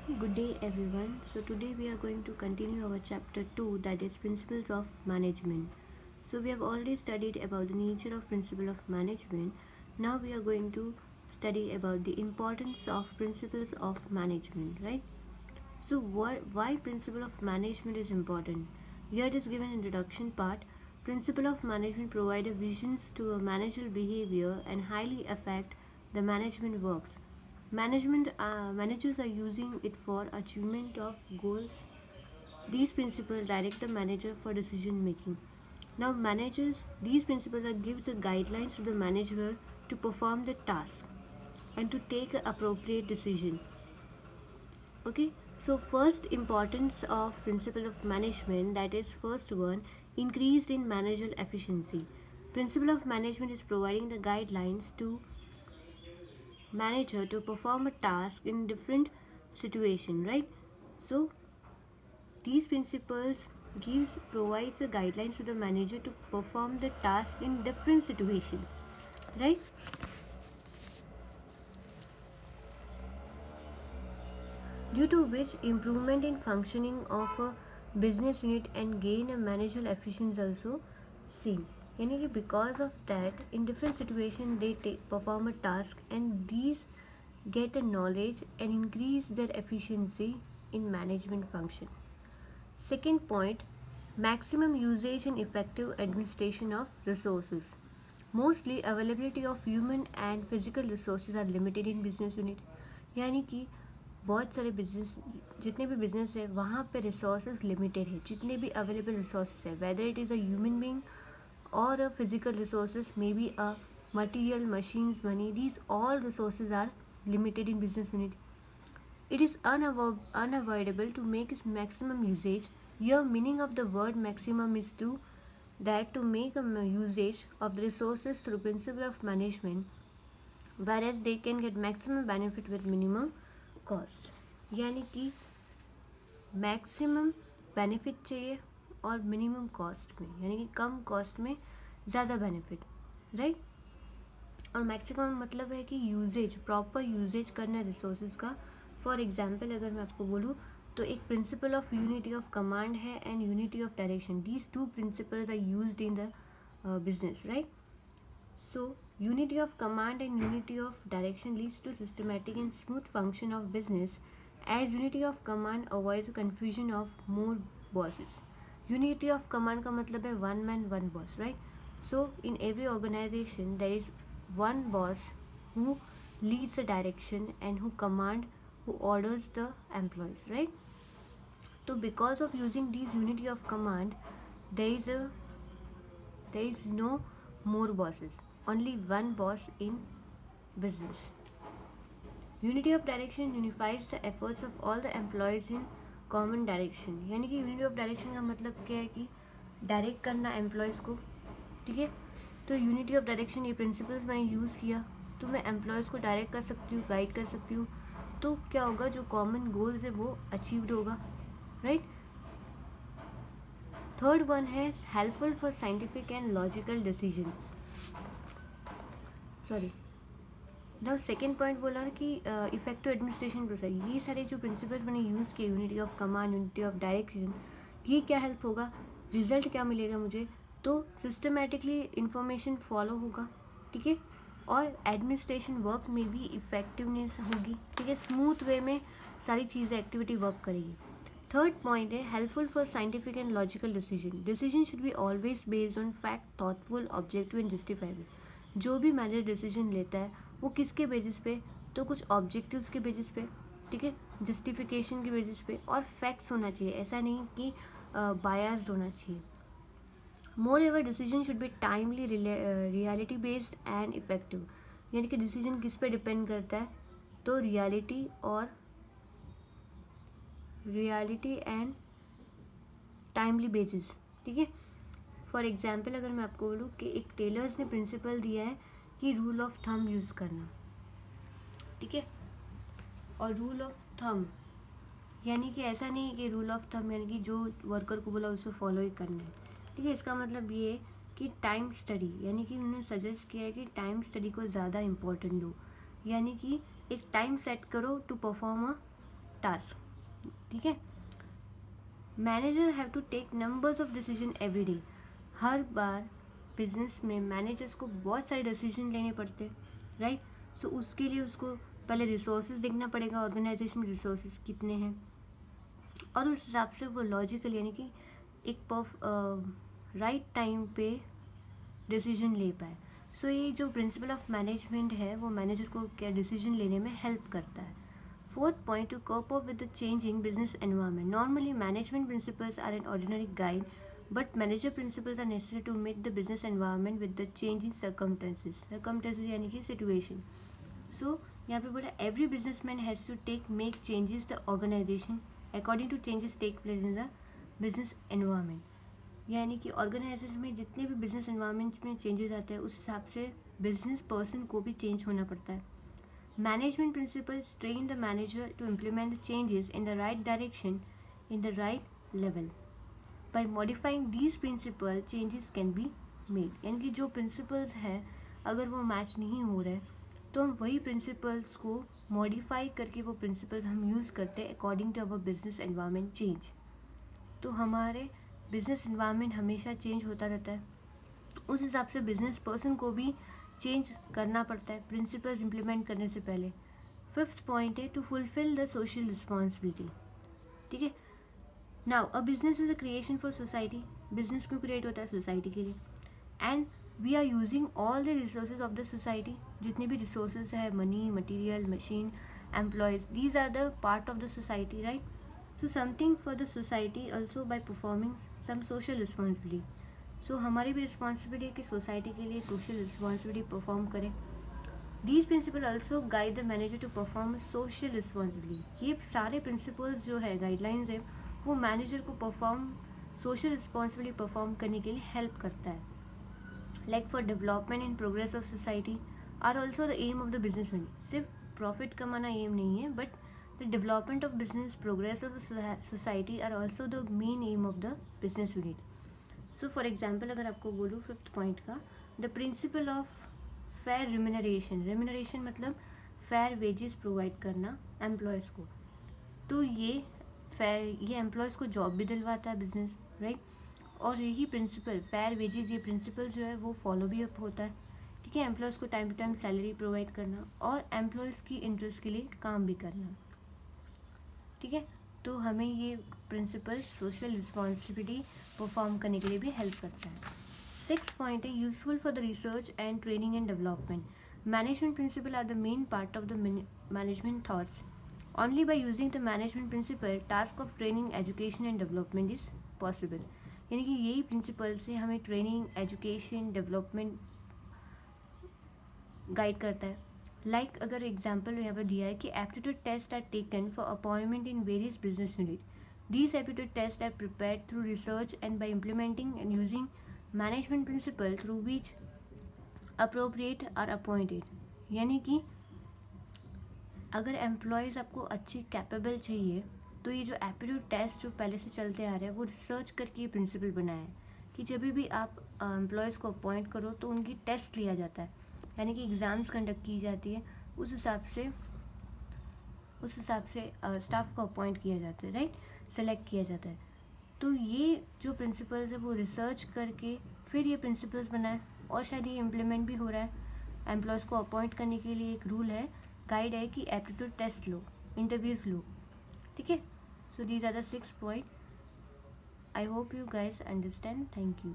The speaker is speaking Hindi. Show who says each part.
Speaker 1: Good day, everyone. So, today we are going to continue our chapter 2, that is Principles of Management. So, we have already studied about the nature of principle of management. Now, we are going to study about the importance of principles of management, right? So, why principle of management is important? Here it is given introduction part. Principle of management provide a visions to a managerial behavior and highly affect the management works. Managers are using it for achievement of goals. These principles direct the manager for decision making. Now, these principles are gives the guidelines to the manager to perform the task and to take an appropriate decision. Okay, so first importance of principle of management, that is first one, increased in managerial efficiency. Principle of management is providing the guidelines to manager to perform a task in different situation, right? So these principles gives provides the guidelines to the manager to perform the task in different situations, right? Due to which improvement in functioning of a business unit and gain a managerial efficiency also seen. यानी कि because of that in different situation they perform a task and these get a knowledge and increase their efficiency in management function. Second point, maximum usage and effective administration of resources. Mostly availability of human and physical resources are limited in business unit. यानी कि बहुत सारे बिजनेस जितने भी बिजनेस है वहाँ पे रिसोर्सेज लिमिटेड है. जितने भी अवेलेबल रिसोर्सेज है whether it is a human being or a physical resources, maybe a material, machines, money, these all resources are limited in business unit. It is unavoidable to make its maximum usage. Here meaning of the word maximum is to make a usage of the resources through principle of management, whereas they can get maximum benefit with minimum cost. यानी कि मैक्सिमम बेनिफिट चाहिए और मिनिमम कॉस्ट में, यानी कि कम कॉस्ट में ज़्यादा बेनिफिट, राइट? और मैक्सिमम मतलब है कि यूजेज, प्रॉपर यूजेज करना रिसोर्सेज का. फॉर एग्जांपल अगर मैं आपको बोलूँ तो एक principle of unity of command है and unity of direction. These two principles are used in the business, right? So, unity of command and unity of direction leads to systematic and smooth function of business, as unity of command avoids confusion of more bosses. Unity of command का मतलब है one man one boss, right? So in every organization there is one boss who leads the direction and who orders the employees, right? So because of using these unity of command, there is a there is no more bosses, only one boss in business. Unity of direction unifies the efforts of all the employees in common direction. यानी कि यूनिटी ऑफ डायरेक्शन का मतलब क्या है कि डायरेक्ट करना एम्प्लॉयज़ को, ठीक है? तो यूनिटी ऑफ डायरेक्शन ये प्रिंसिपल्स मैंने यूज़ किया तो मैं एम्प्लॉयज़ को डायरेक्ट कर सकती हूँ, गाइड कर सकती हूँ. तो क्या होगा, जो कॉमन गोल्स है वो अचीव्ड होगा, राइट? थर्ड वन है helpful for scientific and logical decision. Sorry, the second point बोला कि इफेक्टिव एडमिनिस्ट्रेशन प्रोसेस. ये सारे जो प्रिंसिपल्स मैंने यूज़ किए, unity of command, unity of direction, ये क्या हेल्प होगा, रिजल्ट क्या मिलेगा मुझे, तो सिस्टमेटिकली इन्फॉर्मेशन फॉलो होगा, ठीक है? और एडमिनिस्ट्रेशन वर्क में भी इफेक्टिवनेस होगी, ठीक है? स्मूथ वे में सारी चीज़ें एक्टिविटी वर्क करेगी. थर्ड पॉइंट है helpful for scientific and logical decision. Decision should be always based on fact, thoughtful, objective and justifiable. जो भी मैनेजर डिसीजन लेता है वो किसके बेसिस पे, तो कुछ ऑब्जेक्टिव्स के बेसिस पे, ठीक है, जस्टिफिकेशन के बेसिस पे, और फैक्ट्स होना चाहिए. ऐसा नहीं कि बायस्ड होना चाहिए. Moreover decision should be timely, reality based and effective. यानी कि डिसीजन किस पे डिपेंड करता है, तो रियलिटी एंड टाइमली बेसिस, ठीक है? फॉर एग्जाम्पल अगर मैं आपको बोलूँ कि एक टेलर्स ने प्रिंसिपल दिया है कि रूल ऑफ थंब यूज़ करना, ठीक है? और रूल ऑफ थंब यानी कि ऐसा नहीं है कि रूल ऑफ थंब यानी कि जो वर्कर को बोला उसको फॉलो ही करना है, ठीक है? इसका मतलब ये है कि टाइम स्टडी, यानी कि उन्होंने सजेस्ट किया है कि टाइम स्टडी को ज़्यादा इम्पोर्टेंट दो. यानी कि एक टाइम सेट करो टू परफॉर्म अ टास्क, ठीक है। Manager have to take numbers of decision every day. हर बार बिजनेस में मैनेजर्स को बहुत सारे डिसीजन लेने पड़ते, राइट। सो उसके लिए उसको पहले रिसोर्सेज देखना पड़ेगा, ऑर्गेनाइजेशन में रिसोर्सेज कितने हैं, और उस हिसाब से वो लॉजिकल यानी कि एक राइट टाइम पे डिसीजन ले पाए। सो ये जो प्रिंसिपल ऑफ मैनेजमेंट है वो मैनेजर को क्या डिसीजन लेने में हेल्प करता है। Fourth point, to cope up with the changing business environment. Normally management principles are an ordinary guide, but manager principles are necessary to make the business environment with the changing circumstances यानी कि सिचुएशन। सो यहाँ पे बोला every businessman has to make changes the organization according to changes take place in the business environment. यानी कि ऑर्गेनाइजेशन में जितने भी बिजनेस एनवायरनमेंट में चेंजेस आते हैं उस हिसाब से बिजनेस पर्सन को भी चेंज होना पड़ता है। Management principles train the manager to implement the changes in the right direction in the right level. By modifying these principle changes can be made. यानी कि जो प्रिंसिपल्स हैं अगर वो मैच नहीं हो रहे तो हम वही प्रिंसिपल्स को मॉडिफाई करके वो प्रिंसिपल्स हम यूज़ करते हैं according to our business environment change. तो हमारे बिजनेस एनवायरनमेंट हमेशा चेंज होता रहता है, उस हिसाब से बिजनेस पर्सन को भी चेंज करना पड़ता है प्रिंसिपल्स इम्प्लीमेंट करने से पहले। फिफ्थ पॉइंट है to fulfill the social responsibility, ठीक है। Now a business is a creation for society. Business क्यों क्रिएट होता है? सोसाइटी के लिए। And we are using all the resources of the society. जितने भी रिसोर्सेज है, money, material, machine, employees, these are the part of the society, right. So something for the society also by performing some social responsibility. सो हमारी भी रिस्पॉन्सिबिलिटी है कि सोसाइटी के लिए सोशल रिस्पॉन्सिबिलिटी परफॉर्म करें। These principle also guide the manager to perform social responsibility. ये सारे प्रिंसिपल्स जो है, गाइडलाइंस है, वो मैनेजर को परफॉर्म सोशल रिस्पॉन्सिबिलिटी परफॉर्म करने के लिए हेल्प करता है। Like for development and progress of society are also the aim of the business man. सिर्फ प्रॉफिट कमाना एम नहीं है, but the development of business, progress of society are also the main aim of the business unit. So for example अगर आपको बोलूँ फिफ्थ पॉइंट का, the principle of fair remuneration. Remuneration मतलब फेयर वेजेस प्रोवाइड करना एम्प्लॉयज़ को। तो ये एम्प्लॉयज़ को जॉब भी दिलवाता है बिजनेस, राइट। और यही प्रिंसिपल फेयर वेजेस, ये प्रिंसिपल जो है वो फॉलो भी अप होता है, ठीक है। एम्प्लॉयज़ को time to time salary provide करना और एम्प्लॉयज़ की इंटरेस्ट के लिए काम भी करना, ठीक है। तो हमें ये प्रिंसिपल सोशल रिस्पॉन्सिबिलिटी परफॉर्म करने के लिए भी हेल्प करता है। सिक्स पॉइंट है useful for the research and training and development. Management principle are the main part of the management thoughts. Only by using the management principle task of training, education and development is possible. यानी कि यही प्रिंसिपल से हमें ट्रेनिंग, एजुकेशन, डेवलपमेंट गाइड करता है। लाइक अगर एग्जाम्पल यहाँ पर दिया है कि aptitude test are taken for appointment in various business unit. These aptitude test are prepared through research and by implementing and using management principle through which appropriate are appointed. यानी कि अगर एम्प्लॉयज़ आपको अच्छी कैपेबल चाहिए तो ये जो एप्टीट्यूड टेस्ट जो पहले से चलते आ रहे हैं वो रिसर्च करके ये प्रिंसिपल बनाया है कि जब भी आप एम्प्लॉयज़ को अपॉइंट करो तो उनकी टेस्ट लिया जाता है, यानी कि एग्ज़ाम्स कंडक्ट की जाती है, उस हिसाब से स्टाफ को अपॉइंट किया जाता है, राइट, सेलेक्ट किया जाता है। तो ये जो प्रिंसिपल्स है वो रिसर्च करके फिर ये प्रिंसिपल्स बनाए और शायद ये इम्प्लीमेंट भी हो रहा है। एम्प्लॉयज़ को अपॉइंट करने के लिए एक रूल है, गाइड है कि एप्टीट्यूड टेस्ट लो, इंटरव्यूज़ लो, ठीक है। So these are the 6 point. I hope you guys understand. Thank you.